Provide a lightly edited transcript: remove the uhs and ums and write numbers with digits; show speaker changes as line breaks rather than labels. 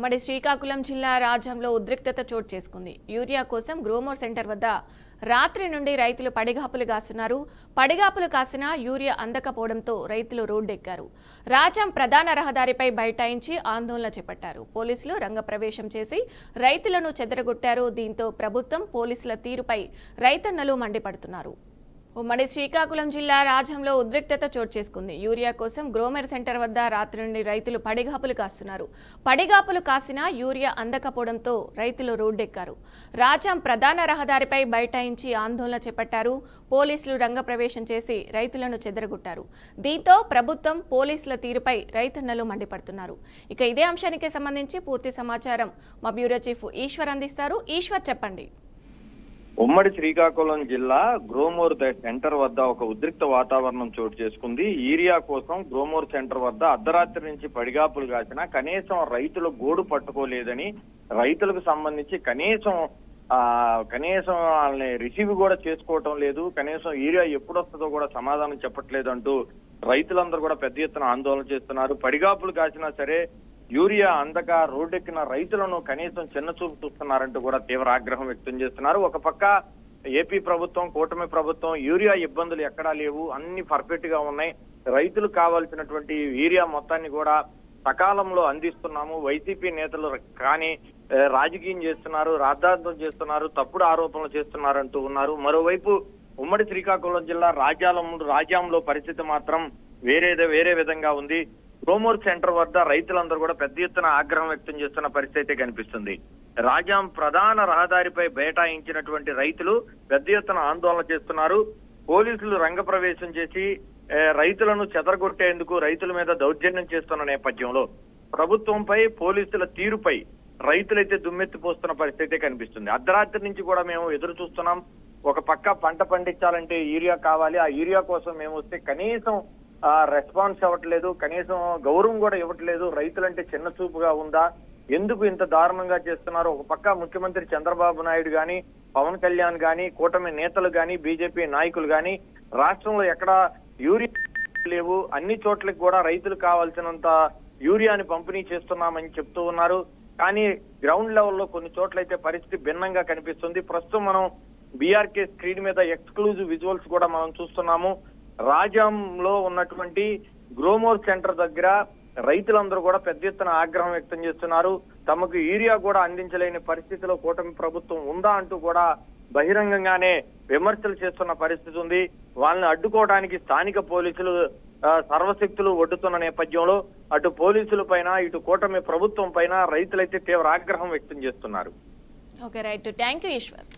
ఉమ్మడి శ్రీకాకుళం జిల్లా రాజంలో ఉద్రిక్తత చోటు చేసుకుంది. యూరియా కోసం గ్రోమోర్ సెంటర్ వద్ద రాత్రి నుండి రైతులు పడిగాపులు కాస్తున్నారు. పడిగాపులు కాసిన యూరియా అందకపోవడంతో రైతులు రోడ్డెక్కారు. రాజం ప్రధాన రహదారిపై బైఠాయించి ఆందోళన చేపట్టారు. పోలీసులు రంగప్రవేశం చేసి రైతులను చెదరగొట్టారు. దీంతో ప్రభుత్వం పోలీసుల తీరుపై రైతన్నలు మండిపడుతున్నారు. ఉమ్మడి శ్రీకాకుళం జిల్లా రాజంలో ఉద్రిక్తత చోటు చేసుకుంది. యూరియా కోసం గ్రోమర్ సెంటర్ వద్ద రాత్రి నుండి రైతులు పడిగాపులు కాస్తున్నారు. పడిగాపులు కాసిన యూరియా అందకపోవడంతో రైతులు రోడ్డెక్కారు. రాజం ప్రధాన రహదారిపై బైఠాయించి ఆందోళన చేపట్టారు. పోలీసులు రంగప్రవేశం చేసి రైతులను చెదరగొట్టారు. దీంతో ప్రభుత్వం పోలీసుల తీరుపై రైతన్నలు మండిపడుతున్నారు. ఇక ఇదే అంశానికి సంబంధించి పూర్తి సమాచారం మా బ్యూరో చీఫ్ ఈశ్వర్ అందిస్తారు. ఈశ్వర్, చెప్పండి.
ఉమ్మడి శ్రీకాకుళం జిల్లా గ్రోమోర్ సెంటర్ వద్ద ఒక ఉద్రిక్త వాతావరణం చోటు చేసుకుంది. యూరియా కోసం గ్రోమోర్ సెంటర్ వద్ద అర్ధరాత్రి నుంచి పడిగాపులు కాసినా కనీసం రైతులు గోడు పట్టుకోలేదని, రైతులకు సంబంధించి కనీసం వాళ్ళని రిసీవ్ కూడా చేసుకోవటం లేదు, కనీసం యూరియా ఎప్పుడు వస్తుందో కూడా సమాధానం చెప్పట్లేదు అంటూ రైతులందరూ కూడా పెద్ద ఎత్తున ఆందోళన చేస్తున్నారు. పడిగాపులు కాసినా సరే యూరియా అందక రోడ్డెక్కిన రైతులను కనీసం చిన్న చూపు చూస్తున్నారంటూ కూడా తీవ్ర ఆగ్రహం వ్యక్తం చేస్తున్నారు. ఒక పక్క ఏపీ ప్రభుత్వం, కూటమి ప్రభుత్వం యూరియా ఇబ్బందులు ఎక్కడా లేవు, అన్ని పర్ఫెక్ట్ గా ఉన్నాయి, రైతులకు కావాల్సినటువంటి యూరియా మొత్తాన్ని కూడా సకాలంలో అందిస్తున్నాము, వైసీపీ నేతలు కానీ రాజకీయం చేస్తున్నారు, రాద్ధాంతం చేస్తున్నారు, తప్పుడు ఆరోపణలు చేస్తున్నారు అంటూ ఉన్నారు. మరోవైపు ఉమ్మడి శ్రీకాకుళం జిల్లా రాజాంలో పరిస్థితి మాత్రం వేరే విధంగా ఉంది. గ్రోమోర్ సెంటర్ వద్ద రైతులందరూ కూడా పెద్ద ఎత్తున ఆగ్రహం వ్యక్తం చేస్తున్న పరిస్థితి కనిపిస్తుంది. రాజాం ప్రధాన రహదారిపై బైఠాయించినటువంటి రైతులు పెద్ద ఎత్తున ఆందోళన చేస్తున్నారు. పోలీసులు రంగప్రవేశం చేసి రైతులను చెదరగొట్టేందుకు రైతుల మీద దౌర్జన్యం చేస్తున్న నేపథ్యంలో ప్రభుత్వంపై, పోలీసుల తీరుపై రైతులైతే దుమ్మెత్తిపోస్తున్న పరిస్థితి కనిపిస్తుంది. అర్ధరాత్రి నుంచి కూడా మేము ఎదురు చూస్తున్నాం. ఒక పక్క పంట పండించాలంటే యూరియా కావాలి, ఆ యూరియా కోసం మేము వస్తే కనీసం రెస్పాన్స్ ఇవ్వట్లేదు, కనీసం గౌరవం కూడా ఇవ్వట్లేదు, రైతులంటే చిన్న చూపుగా ఉందా, ఎందుకు ఇంత దారుణంగా చేస్తున్నారు? ఒక పక్క ముఖ్యమంత్రి చంద్రబాబు నాయుడు గాని, పవన్ కళ్యాణ్ గాని, కూటమి నేతలు గాని, బీజేపీ నాయకులు గాని రాష్ట్రంలో ఎక్కడ యూరియా లేవు, అన్ని చోట్లకి కూడా రైతులు కావాల్సినంత యూరియాని పంపిణీ చేస్తున్నామని చెప్తూ ఉన్నారు. కానీ గ్రౌండ్ లెవెల్లో కొన్ని చోట్లయితే పరిస్థితి భిన్నంగా కనిపిస్తుంది. ప్రస్తుతం మనం బీఆర్కే స్క్రీన్ మీద ఎక్స్క్లూజివ్ విజువల్స్ కూడా మనం చూస్తున్నాము. రాజాంలో ఉన్నటువంటి గ్రోమోర్ సెంటర్ దగ్గర రైతులందరూ కూడా పెద్ద ఎత్తున ఆగ్రహం వ్యక్తం చేస్తున్నారు. తమకు యూరియా కూడా అందించలేని పరిస్థితిలో కూటమి ప్రభుత్వం ఉందా అంటూ కూడా బహిరంగంగానే విమర్శలు చేస్తున్న పరిస్థితి ఉంది. వాళ్ళని అడ్డుకోవడానికి స్థానిక పోలీసులు సర్వశక్తులు ఒడ్డుతున్న నేపథ్యంలో అటు పోలీసుల పైన, ఇటు కూటమి ప్రభుత్వం పైన రైతులైతే తీవ్ర ఆగ్రహం వ్యక్తం చేస్తున్నారు.
Okay, right. Thank you Eshwar.